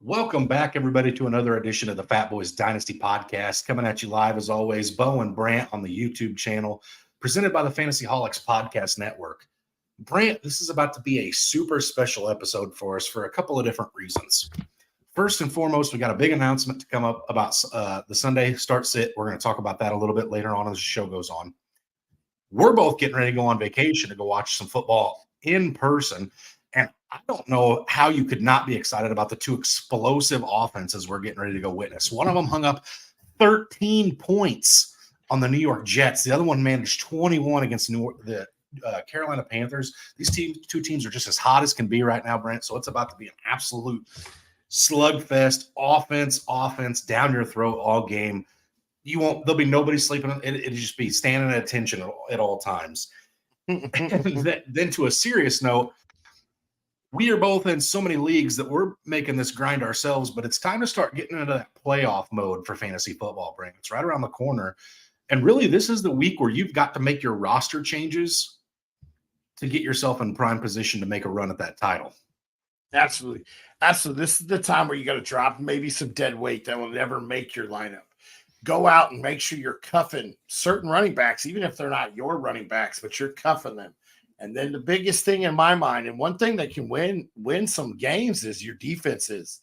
Welcome back, everybody, to another edition of the Fatboyz Dynasty Podcast. Coming at you live, as always, Bo and Brant on the YouTube channel, presented by the Fantasy Holics Podcast Network. Brant, this is about to be a super special episode for us for a couple of different reasons. First and foremost, we got a big announcement to come up about the Sunday start sit. We're going to talk about that a little bit later on as the show goes on. We're both getting ready to go on vacation to go watch some football in person. And I don't know how you could not be excited about the two explosive offenses we're getting ready to go witness. One of them hung up 13 points on the New York Jets. The other one managed 21 against the Carolina Panthers. These two teams are just as hot as can be right now, Brent. So it's about to be an absolute slugfest, offense down your throat all game. There'll be nobody sleeping. It'll just be standing at attention at all times. And then to a serious note, we are both in so many leagues that we're making this grind ourselves, but it's time to start getting into that playoff mode for fantasy football, Brent. It's right around the corner. And really, this is the week where you've got to make your roster changes to get yourself in prime position to make a run at that title. Absolutely. This is the time where you got to drop maybe some dead weight that will never make your lineup. Go out and make sure you're cuffing certain running backs, even if they're not your running backs, but you're cuffing them. And then the biggest thing in my mind, and one thing that can win some games, is your defenses.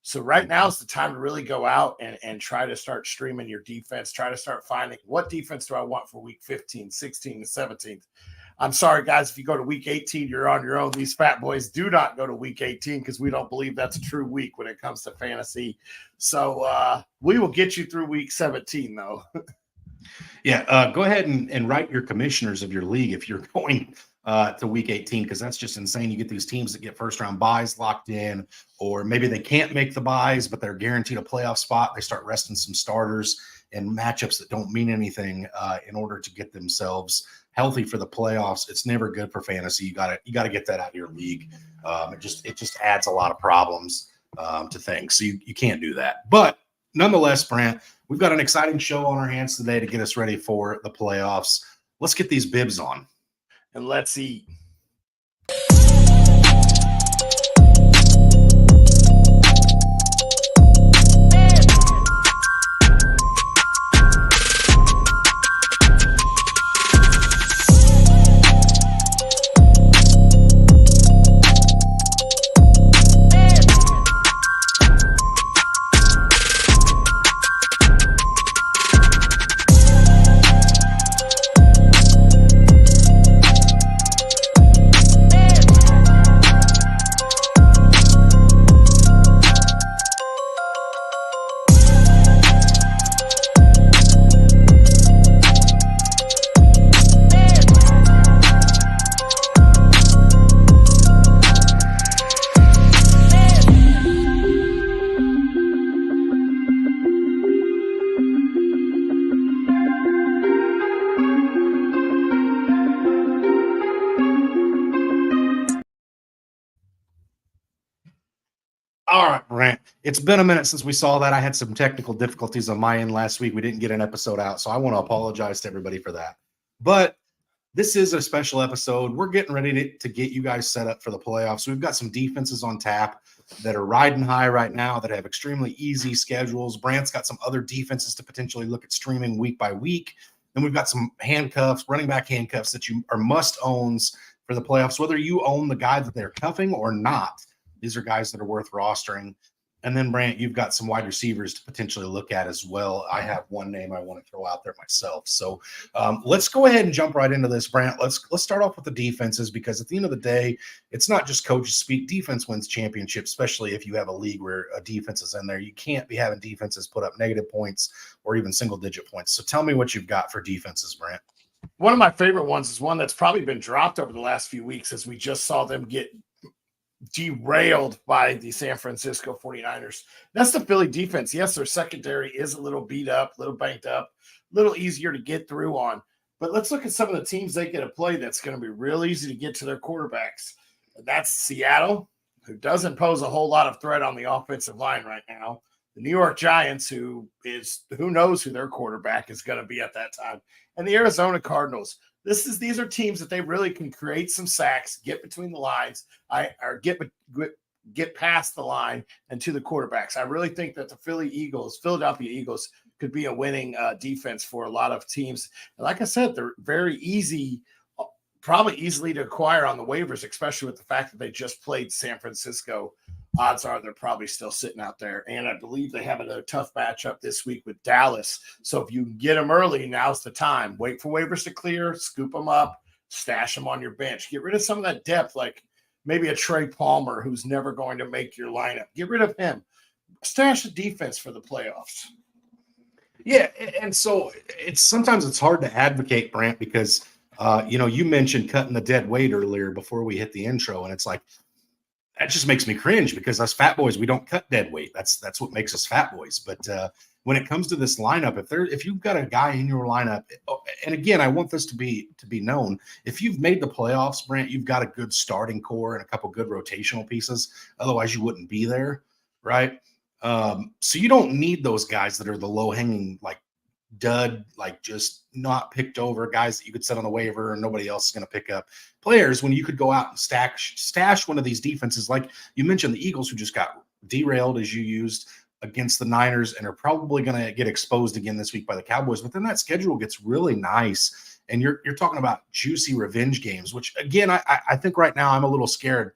So right now is the time to really go out and try to start streaming your defense. Try to start finding what defense do I want for week 15, 16, and 17. I'm sorry, guys, if you go to week 18, you're on your own. These fat boys do not go to week 18 because we don't believe that's a true week when it comes to fantasy. So we will get you through week 17, though. Yeah, go ahead and write your commissioners of your league if you're going to week 18, because that's just insane. You get these teams that get first-round buys locked in, or maybe they can't make the buys, but they're guaranteed a playoff spot. They start resting some starters in matchups that don't mean anything in order to get themselves healthy for the playoffs. It's never good for fantasy. You got to get that out of your league. It just adds a lot of problems to things. So you can't do that. But nonetheless, Brant, we've got an exciting show on our hands today to get us ready for the playoffs. Let's get these bibs on. And let's eat. All right, Brant. It's been a minute since we saw that. I had some technical difficulties on my end last week. We didn't get an episode out, so I want to apologize to everybody for that. But this is a special episode. We're getting ready to get you guys set up for the playoffs. We've got some defenses on tap that are riding high right now that have extremely easy schedules. Brant's got some other defenses to potentially look at streaming week by week. And we've got some handcuffs, running back handcuffs that you are must-owns for the playoffs, whether you own the guy that they're cuffing or not. These are guys that are worth rostering. And then, Brant, you've got some wide receivers to potentially look at as well. I have one name I want to throw out there myself. So let's go ahead and jump right into this, Brant. Let's start off with the defenses, because at the end of the day, it's not just coaches speak. Defense wins championships, especially if you have a league where a defense is in there. You can't be having defenses put up negative points or even single-digit points. So tell me what you've got for defenses, Brant. One of my favorite ones is one that's probably been dropped over the last few weeks, as we just saw them get derailed by the San Francisco 49ers. That's the Philly defense. Yes, their secondary is a little beat up, a little banged up, a little easier to get through on. But let's look at some of the teams they get to play that's going to be real easy to get to their quarterbacks. That's Seattle, who doesn't pose a whole lot of threat on the offensive line right now. The New York Giants, who knows who their quarterback is going to be at that time. And the Arizona Cardinals. These are teams that they really can create some sacks, get between the lines, or get get past the line and to the quarterbacks. I really think that the Philadelphia Eagles, could be a winning defense for a lot of teams. And like I said, they're very easy, probably easily to acquire on the waivers, especially with the fact that they just played San Francisco. Odds are they're probably still sitting out there. And I believe they have another tough matchup this week with Dallas. So if you can get them early, now's the time. Wait for waivers to clear, scoop them up, stash them on your bench. Get rid of some of that depth, like maybe a Trey Palmer who's never going to make your lineup. Get rid of him. Stash the defense for the playoffs. Yeah, and so sometimes it's hard to advocate, Brant, because you mentioned cutting the dead weight earlier before we hit the intro, and it's like that just makes me cringe because us fat boys, we don't cut dead weight. That's what makes us fat boys. But when it comes to this lineup, if you've got a guy in your lineup, and again, I want this to be known, if you've made the playoffs, Brant, you've got a good starting core and a couple good rotational pieces. Otherwise, you wouldn't be there, right? So you don't need those guys that are the low hanging, like dud, like just not picked over guys that you could set on the waiver and nobody else is going to pick up players when you could go out and stash one of these defenses. Like you mentioned, the Eagles, who just got derailed as you used against the Niners and are probably going to get exposed again this week by the Cowboys. But then that schedule gets really nice. And you're talking about juicy revenge games, which again, I think right now I'm a little scared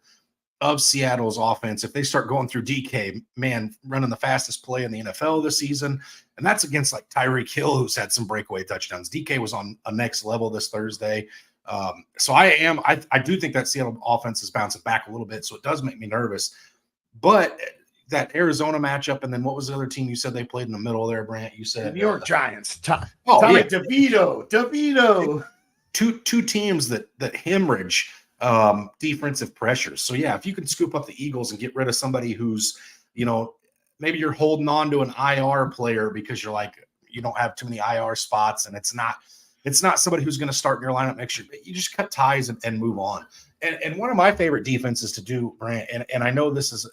of Seattle's offense. If they start going through DK, man, running the fastest play in the NFL this season, and that's against like Tyreek Hill, who's had some breakaway touchdowns. DK was on a next level this Thursday. So I do think that Seattle offense is bouncing back a little bit. So it does make me nervous, but that Arizona matchup. And then what was the other team you said they played in the middle there, Brant? You said the New York Giants. Tommy DeVito. DeVito. Two teams that hemorrhage defensive pressures. So yeah, if you can scoop up the Eagles and get rid of somebody who's, maybe you're holding on to an IR player because you're like, you don't have too many IR spots and it's not somebody who's going to start in your lineup next year, but you just cut ties and move on. And one of my favorite defenses to do, Brant, and I know this is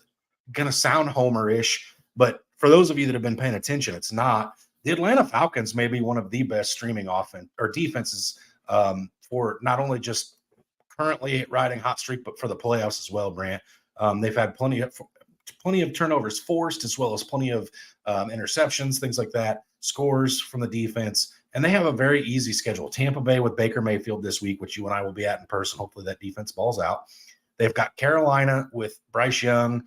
going to sound homer-ish, but for those of you that have been paying attention, it's not. The Atlanta Falcons may be one of the best streaming offense or defenses for not only just currently riding hot streak, but for the playoffs as well, Brant. They've had plenty of turnovers forced, as well as plenty of interceptions, things like that, scores from the defense. And they have a very easy schedule. Tampa Bay with Baker Mayfield this week, which you and I will be at in person. Hopefully that defense balls out. They've got Carolina with Bryce Young,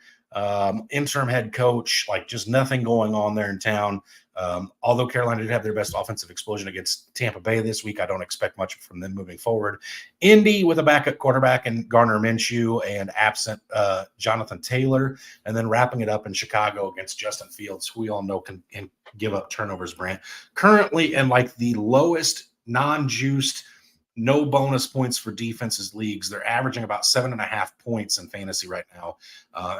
interim head coach, like just nothing going on there in town. Although Carolina did have their best offensive explosion against Tampa Bay this week, I don't expect much from them moving forward. Indy with a backup quarterback in Gardner Minshew and absent Jonathan Taylor, and then wrapping it up in Chicago against Justin Fields, who we all know can give up turnovers, Brant. Currently in like the lowest non-juiced, no bonus points for defenses leagues. They're averaging about 7.5 points in fantasy right now.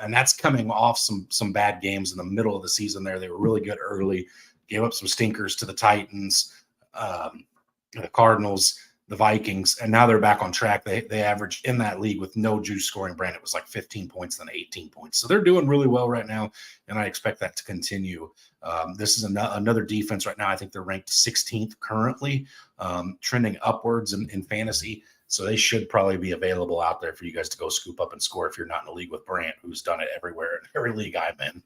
And that's coming off some bad games in the middle of the season there. They were really good early, gave up some stinkers to the Titans, the Cardinals, the Vikings, and now they're back on track. They averaged in that league with no juice scoring, Brand. It was like 15 points, then 18 points. So they're doing really well right now, and I expect that to continue. This is another defense right now. I think they're ranked 16th currently, trending upwards in fantasy. So they should probably be available out there for you guys to go scoop up and score if you're not in a league with Brant, who's done it everywhere in every league I'm in.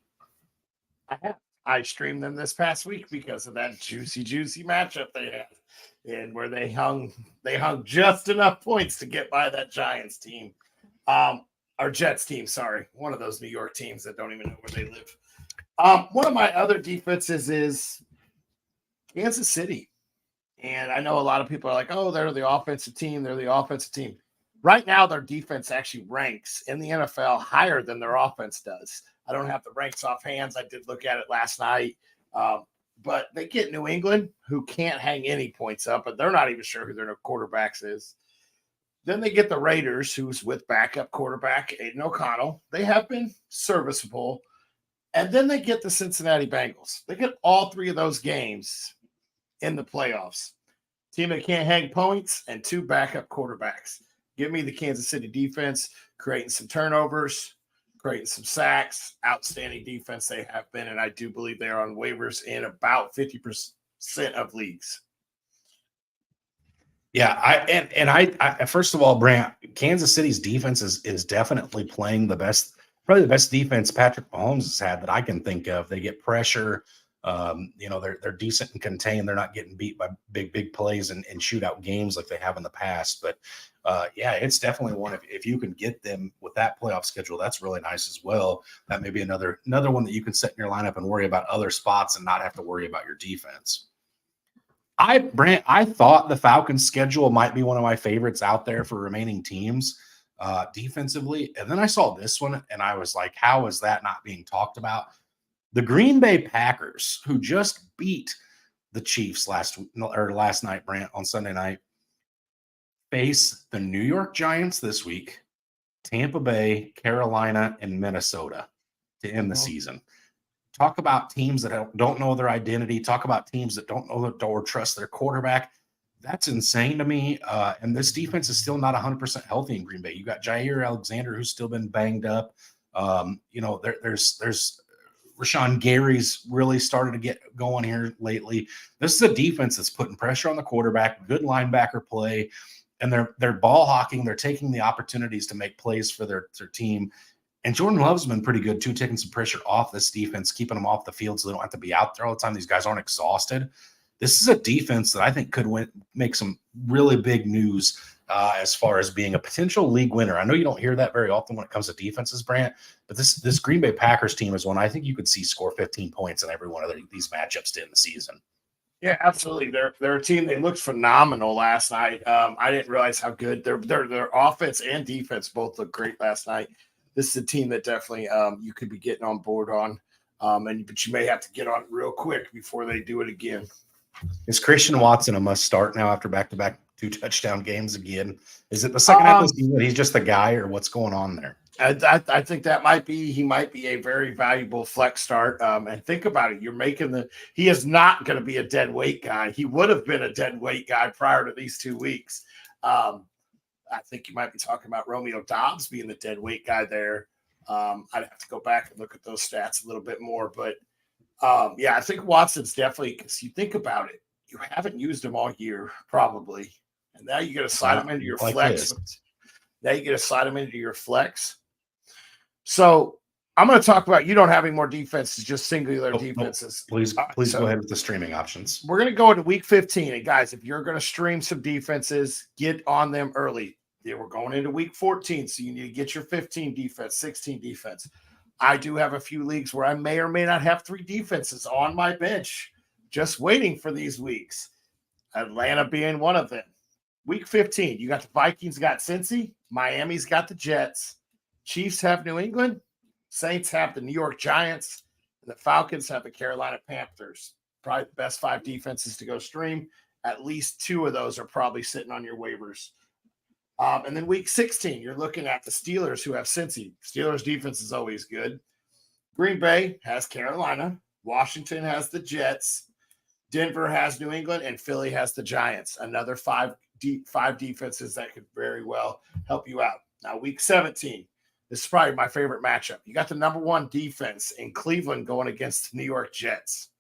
I have. I streamed them this past week because of that juicy matchup they had, and where they hung just enough points to get by that Giants team, or Jets team. Sorry, one of those New York teams that don't even know where they live. One of my other defenses is Kansas City, and I know a lot of people are like, "Oh, they're the offensive team. They're the offensive team." Right now, their defense actually ranks in the NFL higher than their offense does. I don't have the ranks offhand. I did look at it last night. But they get New England, who can't hang any points up, but they're not even sure who their quarterbacks is. Then they get the Raiders, who's with backup quarterback Aiden O'Connell. They have been serviceable. And then they get the Cincinnati Bengals. They get all three of those games in the playoffs. Team that can't hang points and two backup quarterbacks. Give me the Kansas City defense, creating some turnovers, creating some sacks. Outstanding defense they have been, and I do believe they are on waivers in about 50% of leagues. Yeah, I first of all, Brant, Kansas City's defense is definitely playing the best Probably the best defense Patrick Mahomes has had that I can think of. They get pressure. They're decent and contained. They're not getting beat by big plays and shootout games like they have in the past. But it's definitely one. If you can get them with that playoff schedule, that's really nice as well. That may be another one that you can set in your lineup and worry about other spots and not have to worry about your defense. I thought the Falcons' schedule might be one of my favorites out there for remaining teams defensively. And then I saw this one and I was like, how is that not being talked about? The Green Bay Packers, who just beat the Chiefs last night, Brant, on Sunday night, face the New York Giants this week, Tampa Bay, Carolina, and Minnesota to end the season. Talk about teams that don't know their identity. Talk about teams that don't know or trust their quarterback. That's insane to me. And this defense is still not 100% healthy in Green Bay. You got Jair Alexander, who's still been banged up. There's Rashawn Gary's really started to get going here lately. This is a defense that's putting pressure on the quarterback, good linebacker play, and they're ball hawking. They're taking the opportunities to make plays for their team. And Jordan Love's been pretty good, too, taking some pressure off this defense, keeping them off the field so they don't have to be out there all the time. These guys aren't exhausted. This is a defense that I think could make some really big news as far as being a potential league winner. I know you don't hear that very often when it comes to defenses, Brant, but this Green Bay Packers team is one I think you could see score 15 points in every one of these matchups to end the season. Yeah, absolutely. They're a team. They looked phenomenal last night. I didn't realize how good their offense and defense both looked great last night. This is a team that definitely you could be getting on board on, but you may have to get on it real quick before they do it again. Is Christian Watson a must start now after back-to-back 2 touchdown games again? Is it the second half of the season? He's just the guy, or what's going on there? I think that he might be a very valuable flex start. And think about it. He is not going to be a dead weight guy. He would have been a dead weight guy prior to these 2 weeks. I think you might be talking about Romeo Doubs being the dead weight guy there. I'd have to go back and look at those stats a little bit more, but I think Watson's definitely, because you think about it, you haven't used him all year, probably. And now you got to slide him into your flex. Now you got to slide him into your flex. So I'm going to talk about, you don't have any more defenses, just singular defenses. Please go ahead with the streaming options. We're going to go into week 15. And guys, if you're going to stream some defenses, get on them early. Yeah, we're going into week 14, so you need to get your 15 defense, 16 defense. I do have a few leagues where I may or may not have 3 defenses on my bench just waiting for these weeks. Atlanta being one of them. Week 15, you got the Vikings got Cincy. Miami's got the Jets. Chiefs have New England. Saints have the New York Giants. And the Falcons have the Carolina Panthers. Probably the best 5 defenses to go stream. At least 2 of those are probably sitting on your waivers. And then week 16, you're looking at the Steelers who have Cincy. Steelers defense is always good. Green Bay has Carolina. Washington has the Jets. Denver has New England. And Philly has the Giants. Another 5 defenses that could very well help you out. Now, week 17, this is probably my favorite matchup. You got the number 1 defense in Cleveland going against the New York Jets.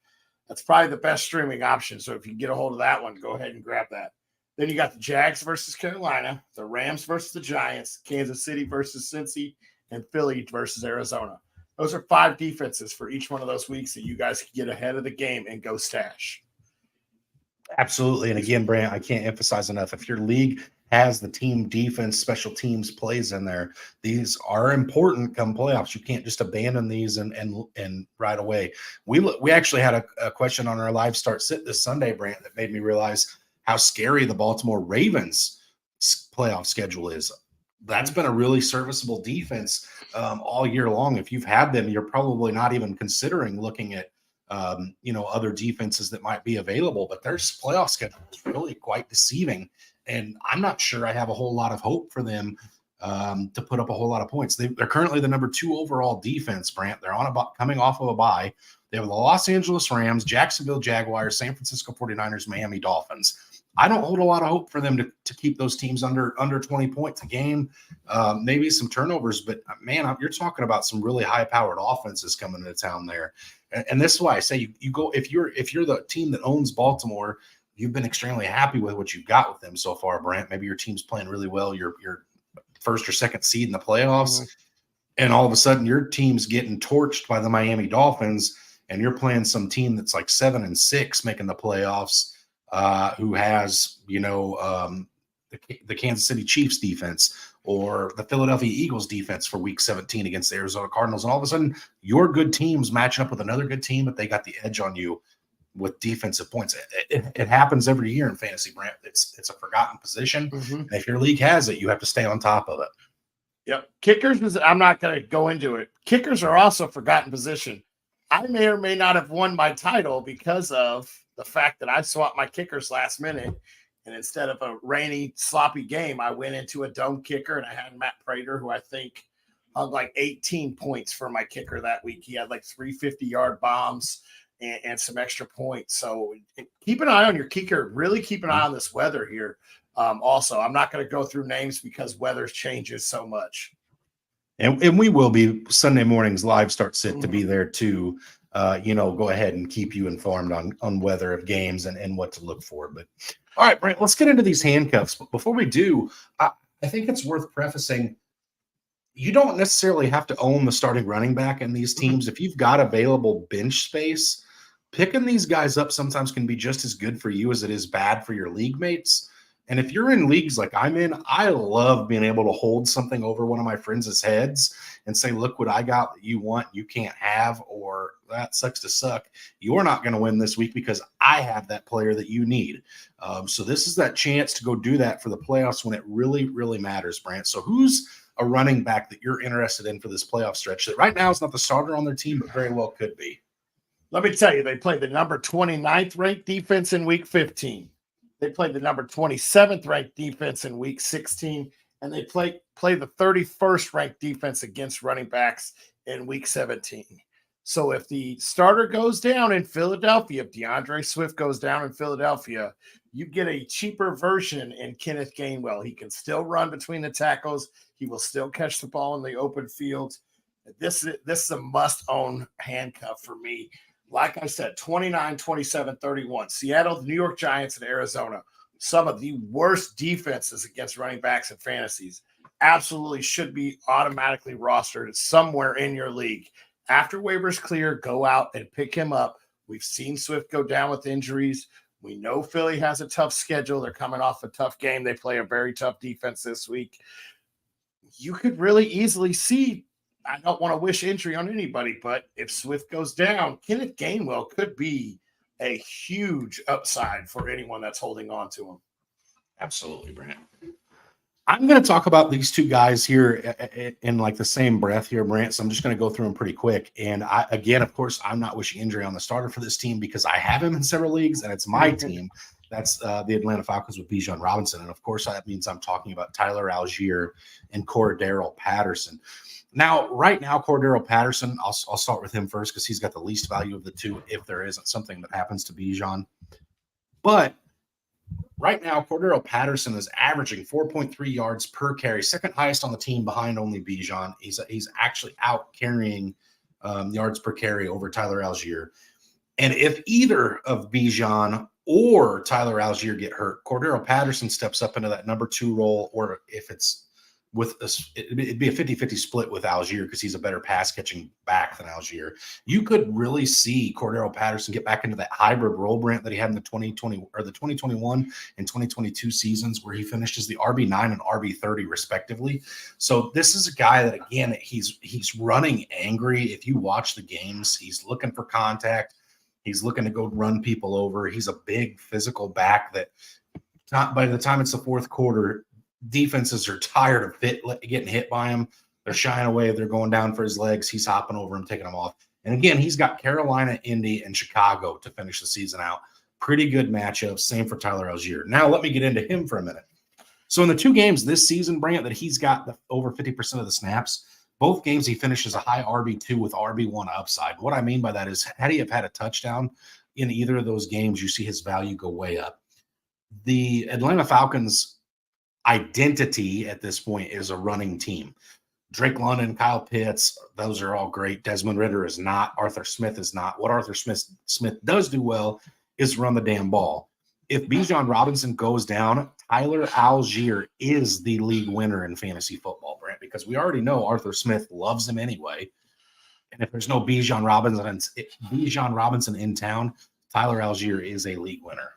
That's probably the best streaming option. So if you can get a hold of that one, go ahead and grab that. Then you got the Jags versus Carolina, the Rams versus the Giants, Kansas City versus Cincy, and Philly versus Arizona. Those are 5 defenses for each one of those weeks that you guys can get ahead of the game and go stash. Absolutely. And again, Brant, I can't emphasize enough. If your league has the team defense, special teams plays in there, these are important come playoffs. You can't just abandon these and right away. We actually had a question on our live start sit this Sunday, Brant, that made me realize how scary the Baltimore Ravens playoff schedule is. That's been a really serviceable defense all year long. If you've had them, you're probably not even considering looking at other defenses that might be available, but their playoff schedule is really quite deceiving. And I'm not sure I have a whole lot of hope for them to put up a whole lot of points. They're currently the number 2 overall defense, Brant. They're coming off of a bye. They have the Los Angeles Rams, Jacksonville Jaguars, San Francisco 49ers, Miami Dolphins. I don't hold a lot of hope for them to keep those teams under 20 points a game, maybe some turnovers. But, man, you're talking about some really high-powered offenses coming into town there. And this is why I say you go if you're the team that owns Baltimore, you've been extremely happy with what you've got with them so far, Brant. Maybe your team's playing really well. You're first or second seed in the playoffs. and all of a sudden your team's getting torched by the Miami Dolphins, and you're playing some team that's like 7-6 making the playoffs, who has, the Kansas City Chiefs defense or the Philadelphia Eagles defense for week 17 against the Arizona Cardinals. And all of a sudden your good team's matching up with another good team, but they got the edge on you with defensive points. It happens every year in fantasy, Brent. It's a forgotten position. Mm-hmm. And if your league has it, you have to stay on top of it. Yep. Kickers, I'm not going to go into it. Kickers are also a forgotten position. I may or may not have won my title because of the fact that I swapped my kickers last minute. And instead of a rainy, sloppy game, I went into a dome kicker, and I had Matt Prater, who I think hung like 18 points for my kicker that week. He had like 3 50-yard bombs and some extra points. So keep an eye on your kicker. Really keep an eye on this weather here. Also, I'm not going to go through names because weather changes so much. And we will be Sunday mornings live start sit to be there too. Go ahead and keep you informed on weather of games and what to look for. But all right, Brent, let's get into these handcuffs. But before we do, I think it's worth prefacing, you don't necessarily have to own the starting running back in these teams. If you've got available bench space, picking these guys up sometimes can be just as good for you as it is bad for your league mates. And if you're in leagues like I'm in, I love being able to hold something over one of my friends' heads and say, look what I got that you want, you can't have, or that sucks to suck. You're not going to win this week because I have that player that you need. So this is that chance to go do that for the playoffs when it really, really matters, Brant. So who's a running back that you're interested in for this playoff stretch that right now is not the starter on their team, but very well could be? Let me tell you, they played the number 29th ranked defense in week 15. They played the number 27th ranked defense in week 16, and they play the 31st ranked defense against running backs in week 17. So if the starter goes down in Philadelphia, if DeAndre Swift goes down in Philadelphia, you get a cheaper version in Kenneth Gainwell. He can still run between the tackles. He will still catch the ball in the open field. This is a must-own handcuff for me. Like I said, 29, 27, 31. Seattle, the New York Giants, and Arizona, some of the worst defenses against running backs and fantasies, absolutely should be automatically rostered somewhere in your league. After waivers clear, go out and pick him up. We've seen Swift go down with injuries. We know Philly has a tough schedule. They're coming off a tough game. They play a very tough defense this week. You could really easily see, I don't want to wish injury on anybody, but if Swift goes down, Kenneth Gainwell could be a huge upside for anyone that's holding on to him. Absolutely, Brant. I'm going to talk about these two guys here in like the same breath here, Brant. So I'm just going to go through them pretty quick. And again, of course, I'm not wishing injury on the starter for this team because I have him in several leagues and it's my team. That's the Atlanta Falcons with Bijan Robinson. And of course, that means I'm talking about Tyler Algier and Cordero Patterson. Now, right now, Cordero Patterson, I'll start with him first because he's got the least value of the two if there isn't something that happens to Bijan. But right now, Cordero Patterson is averaging 4.3 yards per carry, second highest on the team behind only Bijan. He's actually out carrying yards per carry over Tyler Algier. And if either of Bijan or Tyler Algier get hurt, Cordero Patterson steps up into that number 2 role, or if it's it'd be a 50-50 split with Algier because he's a better pass catching back than Algier. You could really see Cordero Patterson get back into that hybrid role, Brent, that he had in the 2020 or the 2021 and 2022 seasons where he finished as the RB9 and RB30 respectively. So this is a guy that, again, he's running angry. If you watch the games, he's looking for contact. He's looking to go run people over. He's a big physical back that by the time it's the fourth quarter, defenses are tired of getting hit by him. They're shying away. They're going down for his legs. He's hopping over him, taking him off. And again, he's got Carolina, Indy, and Chicago to finish the season out. Pretty good matchups. Same for Tyler Algier. Now let me get into him for a minute. So in the 2 games this season, Brant, that he's got over 50% of the snaps, both games he finishes a high RB2 with RB1 upside. What I mean by that is, had he have had a touchdown in either of those games, you see his value go way up. The Atlanta Falcons' identity at this point is a running team. Drake London, Kyle Pitts, those are all great. Desmond Ridder is not. Arthur Smith is not. What Arthur Smith does do well is run the damn ball. If Bijan Robinson goes down, Tyler Algier is the league winner in fantasy football, Brent, because we already know Arthur Smith loves him anyway. And if there's no Bijan Robinson in town, Tyler Algier is a league winner.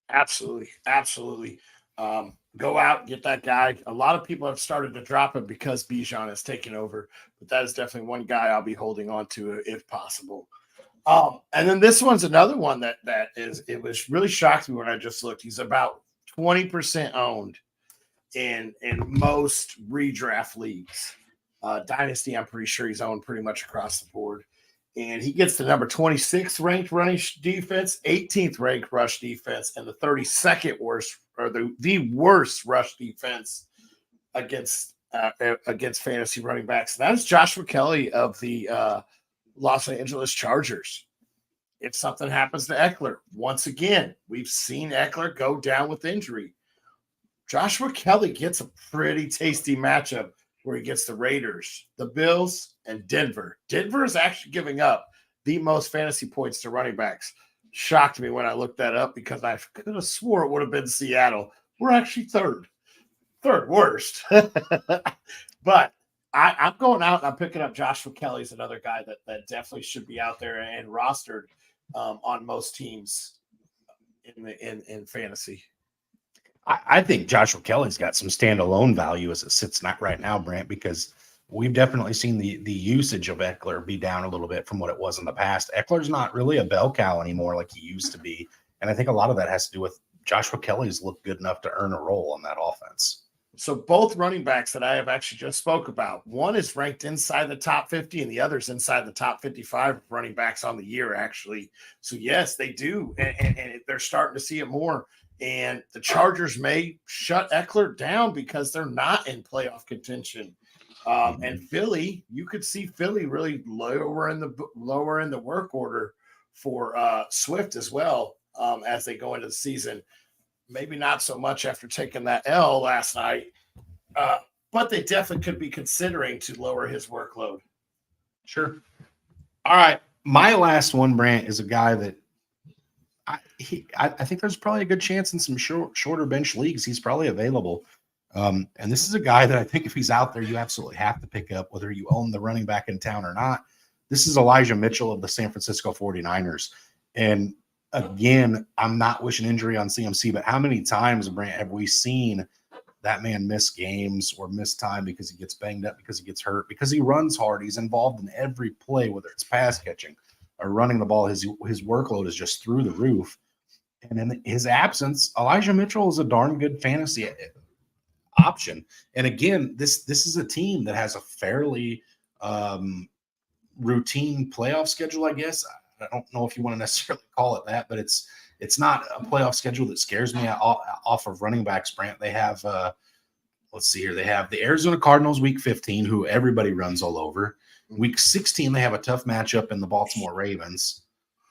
Absolutely. Absolutely. Go out, get that guy. A lot of people have started to drop him because Bijan has taken over, but that is definitely one guy I'll be holding on to if possible. And then this one's another one that it was really shocked me when I just looked. He's about 20% owned in most redraft leagues. Dynasty, I'm pretty sure he's owned pretty much across the board. And he gets the number 26th ranked running defense, 18th ranked rush defense, and the 32nd worst, or the worst rush defense against fantasy running backs. And that is Joshua Kelly of the Los Angeles Chargers. If something happens to Eckler, once again, we've seen Eckler go down with injury. Joshua Kelly gets a pretty tasty matchup where he gets the Raiders, the Bills, and Denver. Denver is actually giving up the most fantasy points to running backs. Shocked me when I looked that up because I could have swore it would have been Seattle. We're actually third worst. But I'm going out and I'm picking up Joshua Kelly's another guy that definitely should be out there and rostered on most teams in fantasy. I think Joshua Kelly's got some standalone value as it sits right now, Brant, because we've definitely seen the usage of Eckler be down a little bit from what it was in the past. Eckler's not really a bell cow anymore like he used to be. And I think a lot of that has to do with Joshua Kelly's looked good enough to earn a role on that offense. So both running backs that I have actually just spoke about, one is ranked inside the top 50 and the other's inside the top 55 running backs on the year, actually. So yes, they do. And they're starting to see it more. And the Chargers may shut Eckler down because they're not in playoff contention. And Philly, you could see Philly really lower in the work order for Swift as well as they go into the season. Maybe not so much after taking that L last night, but they definitely could be considering to lower his workload. Sure. All right. My last one, Brant, is a guy that I think there's probably a good chance in some shorter bench leagues he's probably available. And this is a guy that I think if he's out there, you absolutely have to pick up, whether you own the running back in town or not. This is Elijah Mitchell of the San Francisco 49ers. And again, I'm not wishing injury on CMC, but how many times, Brant, have we seen that man miss games or miss time because he gets banged up, because he gets hurt, because he runs hard? He's involved in every play, whether it's pass catching or running the ball. His workload is just through the roof. And in his absence, Elijah Mitchell is a darn good fantasy option. And again, this is a team that has a fairly routine playoff schedule, I guess. I don't know if you want to necessarily call it that, but it's not a playoff schedule that scares me off of running backs, Brant. They have, let's see here. They have the Arizona Cardinals week 15, who everybody runs all over. Week 16, they have a tough matchup in the Baltimore Ravens.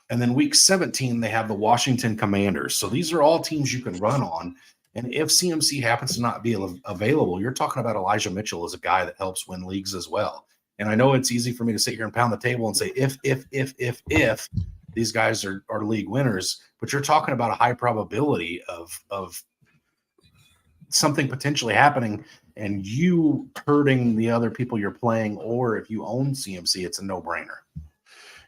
And then week 17, they have the Washington Commanders. So these are all teams you can run on. And if CMC happens to not be available, you're talking about Elijah Mitchell as a guy that helps win leagues as well. And I know it's easy for me to sit here and pound the table and say, if these guys are league winners, but you're talking about a high probability of something potentially happening and you hurting the other people you're playing, or if you own CMC, it's a no-brainer.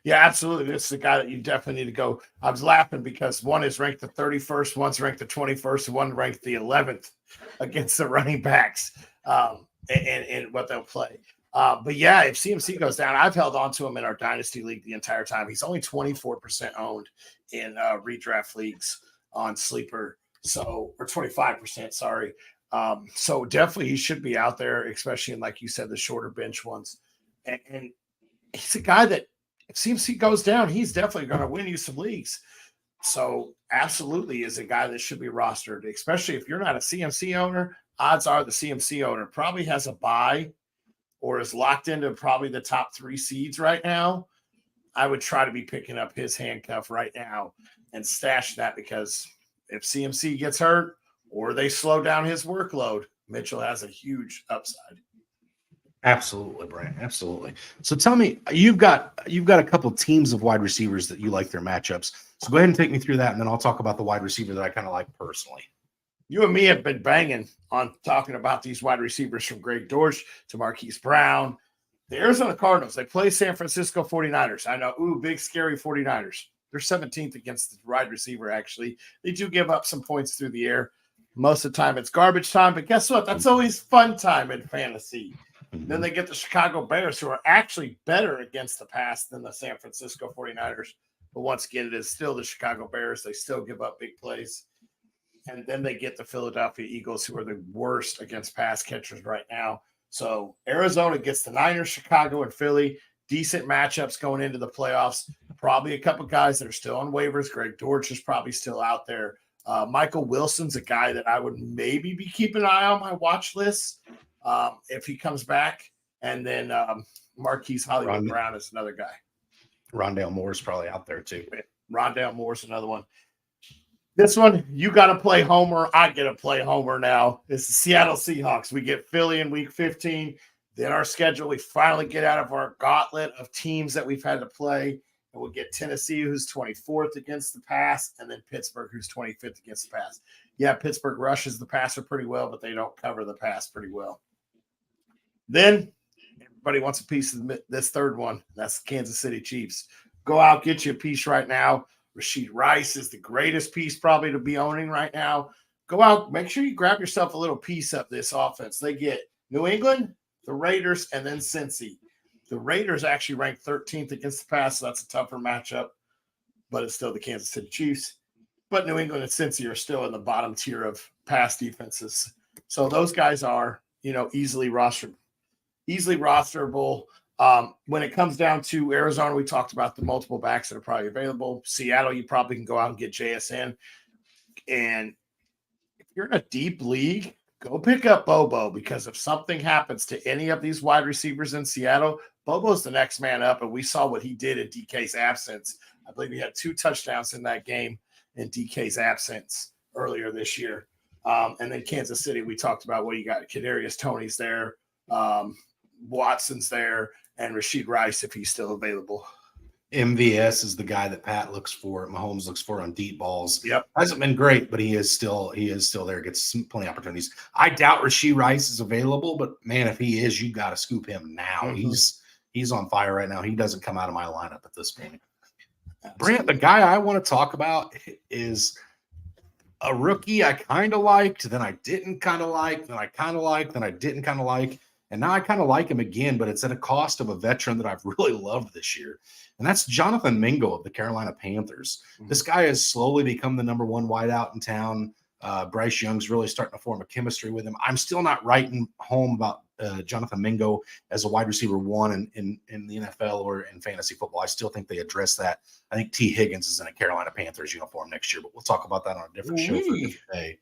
Yeah, absolutely. This is the guy that you definitely need to go. I was laughing because one is ranked the 31st, one's ranked the 21st, and one ranked the 11th against the running backs and what they'll play. But yeah, if CMC goes down, I've held on to him in our dynasty league the entire time. He's only 24% owned in redraft leagues on Sleeper, or 25%, sorry. So definitely he should be out there, especially in, like you said, the shorter bench ones. And he's a guy that if CMC goes down, he's definitely going to win you some leagues. So absolutely is a guy that should be rostered, especially if you're not a CMC owner. Odds are the CMC owner probably has a bye or is locked into probably the top 3 seeds right now. I would try to be picking up his handcuff right now and stash that, because if CMC gets hurt or they slow down his workload, Mitchell has a huge upside. Absolutely, Brian. Absolutely. So tell me, you've got a couple teams of wide receivers that you like their matchups. So go ahead and take me through that, and then I'll talk about the wide receiver that I kind of like personally. You and me have been banging on talking about these wide receivers from Greg Dortch to Marquise Brown. The Arizona Cardinals, they play San Francisco 49ers. I know, big, scary 49ers. They're 17th against the wide receiver, actually. They do give up some points through the air. Most of the time, it's garbage time. But guess what? That's always fun time in fantasy. Then they get the Chicago Bears, who are actually better against the pass than the San Francisco 49ers. But once again, it is still the Chicago Bears. They still give up big plays. And then they get the Philadelphia Eagles, who are the worst against pass catchers right now. So Arizona gets the Niners, Chicago, and Philly. Decent matchups going into the playoffs. Probably a couple guys that are still on waivers. Greg Dortch is probably still out there. Michael Wilson's a guy that I would maybe be keeping an eye on my watch list if he comes back. And then Marquise Hollywood Brown is another guy. Rondale Moore's probably out there too. Rondale Moore's another one. This one, you got to play Homer. I get to play Homer now. It's the Seattle Seahawks. We get Philly in week 15. Then our schedule, we finally get out of our gauntlet of teams that we've had to play. And we'll get Tennessee, who's 24th against the pass, and then Pittsburgh, who's 25th against the pass. Yeah, Pittsburgh rushes the passer pretty well, but they don't cover the pass pretty well. Then everybody wants a piece of this third one. That's the Kansas City Chiefs. Go out, get you a piece right now. Rashid Rice is the greatest piece probably to be owning right now. Go out, make sure you grab yourself a little piece of this offense. They get New England, the Raiders, and then Cincy. The Raiders actually ranked 13th against the pass, so that's a tougher matchup, but it's still the Kansas City Chiefs. But New England and Cincy are still in the bottom tier of pass defenses. So those guys are, easily rosterable. When it comes down to Arizona, we talked about the multiple backs that are probably available. Seattle, you probably can go out and get JSN. And if you're in a deep league, go pick up Bobo, because if something happens to any of these wide receivers in Seattle, Bobo's the next man up. And we saw what he did in DK's absence. I believe he had 2 touchdowns in that game in DK's absence earlier this year. And then Kansas City, we talked about what you got. Kadarius Toney's there. Watson's there. And Rashid Rice, if he's still available. MVS is the guy that Pat looks for, Mahomes looks for on deep balls. Yep. Hasn't been great, but he is still there, gets plenty of opportunities. I doubt Rashid Rice is available, but man, if he is, you got to scoop him now. Mm-hmm. He's on fire right now. He doesn't come out of my lineup at this point. Brant, the guy I want to talk about is a rookie I kind of liked, then I didn't kind of like, then I kind of liked, then I didn't kind of like. And now I kind of like him again, but it's at a cost of a veteran that I've really loved this year. And that's Jonathan Mingo of the Carolina Panthers. Mm-hmm. This guy has slowly become the number 1 wideout in town. Bryce Young's really starting to form a chemistry with him. I'm still not writing home about Jonathan Mingo as a wide receiver 1 in the NFL or in fantasy football. I still think they address that. I think T. Higgins is in a Carolina Panthers uniform next year, but we'll talk about that on a different show for a different day.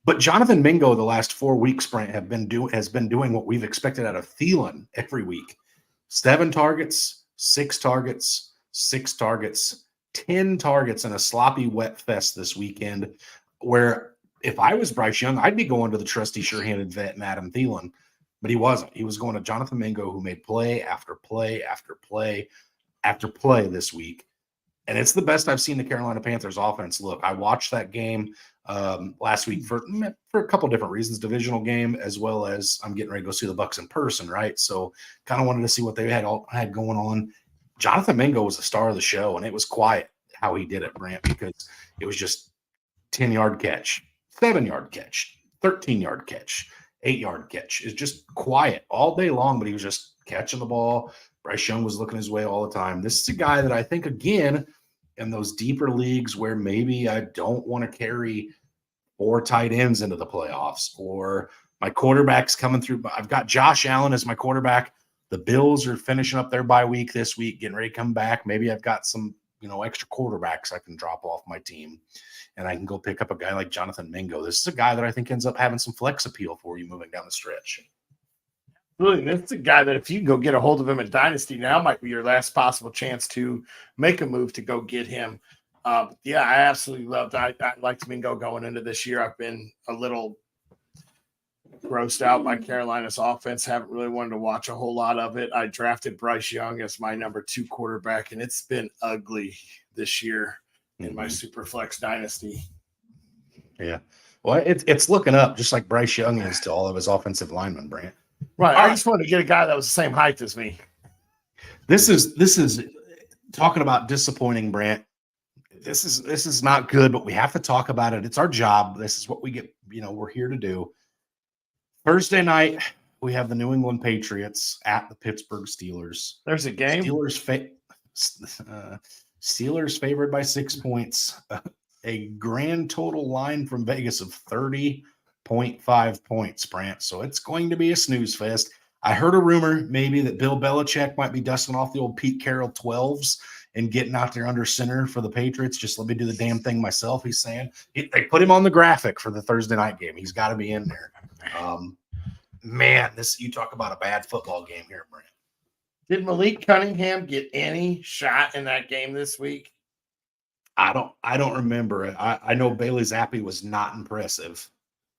But Jonathan Mingo, the last 4 weeks, Brent, has been doing what we've expected out of Thielen every week. 7 targets, 6 targets, 6 targets, 10 targets in a sloppy wet fest this weekend, where if I was Bryce Young, I'd be going to the trusty sure-handed vet and Adam Thielen, but he wasn't. He was going to Jonathan Mingo, who made play after play after play after play this week. And it's the best I've seen the Carolina Panthers offense look. I watched that game last week for a couple different reasons, divisional game, as well as I'm getting ready to go see the Bucs in person, right? So kind of wanted to see what they had going on. Jonathan Mingo was the star of the show, and it was quiet how he did it, Brant, because it was just 10-yard catch, 7-yard catch, 13-yard catch, 8-yard catch. It's just quiet all day long, but he was just catching the ball. Bryce Young was looking his way all the time. This is a guy that I think, again, in those deeper leagues where maybe I don't want to carry 4 tight ends into the playoffs, or my quarterback's coming through. I've got Josh Allen as my quarterback. The Bills are finishing up their bye week this week, getting ready to come back. Maybe I've got some, extra quarterbacks I can drop off my team, and I can go pick up a guy like Jonathan Mingo. This is a guy that I think ends up having some flex appeal for you moving down the stretch. Really, that's a guy that if you can go get a hold of him in Dynasty now, might be your last possible chance to make a move to go get him. Yeah, I absolutely loved it. I liked Mingo going into this year. I've been a little grossed out by Carolina's offense. Haven't really wanted to watch a whole lot of it. I drafted Bryce Young as my number 2 quarterback, and it's been ugly this year in my Superflex Dynasty. Yeah. Well, it's looking up, just like Bryce Young is to all of his offensive linemen, Brant. Right. All I right. just wanted to get a guy that was the same height as me. This is talking about disappointing, Brant. This is not good, but we have to talk about it. It's our job. This is what we get, we're here to do. Thursday night, we have the New England Patriots at the Pittsburgh Steelers. There's a game. Steelers favored by 6 points. A grand total line from Vegas of 30.5 points, Brant. So it's going to be a snooze fest. I heard a rumor maybe that Bill Belichick might be dusting off the old Pete Carroll 12s and getting out there under center for the Patriots. Just let me do the damn thing myself, he's saying. They put him on the graphic for the Thursday night game. He's got to be in there. Man, you talk about a bad football game here, Brent. Did Malik Cunningham get any shot in that game this week? I don't remember it. I know Bailey Zappi was not impressive.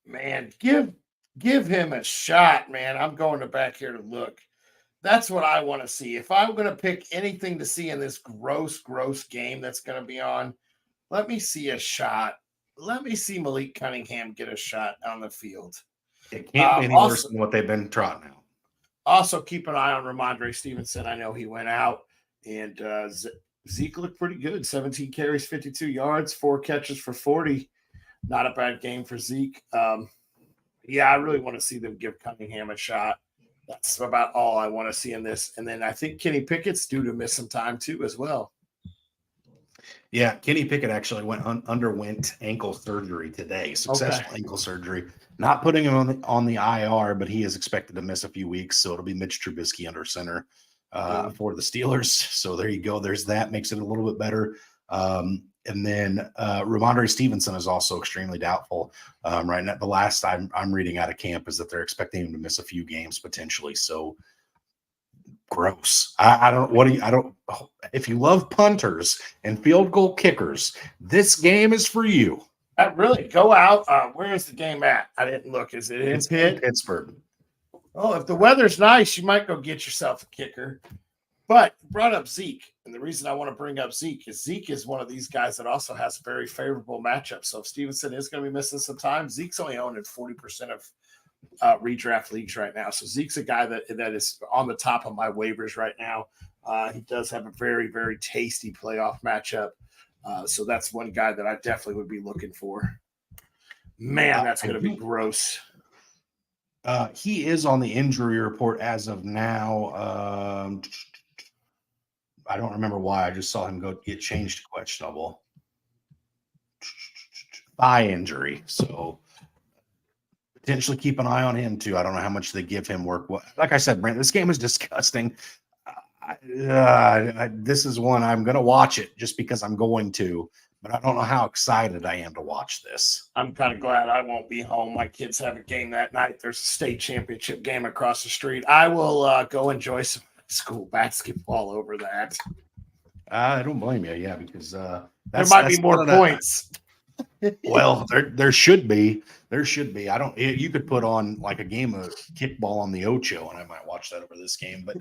Man, give him a shot, man. I'm going back here to look. That's what I want to see. If I'm going to pick anything to see in this gross game that's going to be on, let me see a shot. Let me see Malik Cunningham get a shot on the field. It can't be any worse than what they've been trotting out. Also, keep an eye on Ramondre Stevenson. I know he went out, and Zeke looked pretty good. 17 carries, 52 yards, 4 catches for 40. Not a bad game for Zeke. Yeah, I really want to see them give Cunningham a shot. That's about all I want to see in this. And then I think Kenny Pickett's due to miss some time too as well. Yeah, Kenny Pickett actually underwent ankle surgery today, successful ankle surgery. Not putting him on the IR, but he is expected to miss a few weeks. So it'll be Mitch Trubisky under center for the Steelers. So there you go. There's that. Makes it a little bit better. And then Ramondre Stevenson is also extremely doubtful. Right now, the last I'm reading out of camp is that they're expecting him to miss a few games potentially. So gross. If you love punters and field goal kickers, this game is for you. Really go out. Where is the game at? I didn't look. Is it in Pittsburgh? Oh, if the weather's nice, you might go get yourself a kicker. But you brought up Zeke, and the reason I want to bring up Zeke is one of these guys that also has very favorable matchups. So if Stevenson is going to be missing some time, Zeke's only owned in 40% of redraft leagues right now. So Zeke's a guy that is on the top of my waivers right now. He does have a very, very tasty playoff matchup. So that's one guy that I definitely would be looking for. Man, that's going to be gross. He is on the injury report as of now. I don't remember why. I just saw him get changed to questionable. Thigh injury. So potentially keep an eye on him too. I don't know how much they give him work. Like I said, Brent, this game is disgusting. This is one I'm going to watch it just because I'm going to, but I don't know how excited I am to watch this. I'm kind of glad I won't be home. My kids have a game that night. There's a state championship game across the street. I will go enjoy some school basketball over that. I don't blame you. Yeah, because there might be more points. Well, there should be. There should be. You could put on like a game of kickball on the Ocho, and I might watch that over this game. But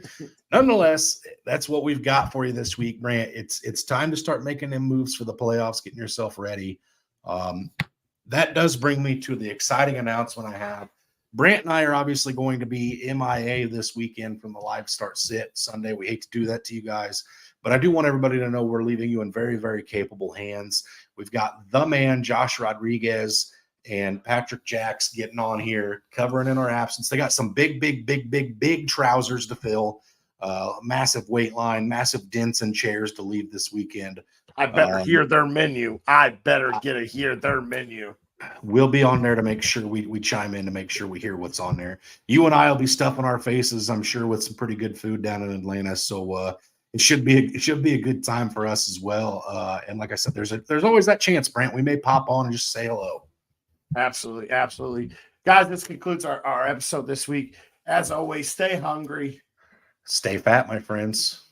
nonetheless, that's what we've got for you this week, Brant. It's time to start making them moves for the playoffs, getting yourself ready. That does bring me to the exciting announcement I have. Brant and I are obviously going to be MIA this weekend from the live start sit Sunday. We hate to do that to you guys, but I do want everybody to know we're leaving you in very, very capable hands. We've got the man, Josh Rodriguez, and Patrick Jacks getting on here, covering in our absence. They got some big trousers to fill, massive weight line, massive dents and chairs to leave this weekend. I better hear their menu. I better hear their menu. We'll be on there to make sure we chime in to make sure we hear what's on there. You and I will be stuffing our faces, I'm sure, with some pretty good food down in Atlanta. So it should be a good time for us as well. And like I said, there's always that chance, Brant. We may pop on and just say hello. Absolutely. Guys, this concludes our episode this week. As always, stay hungry. Stay fat, my friends.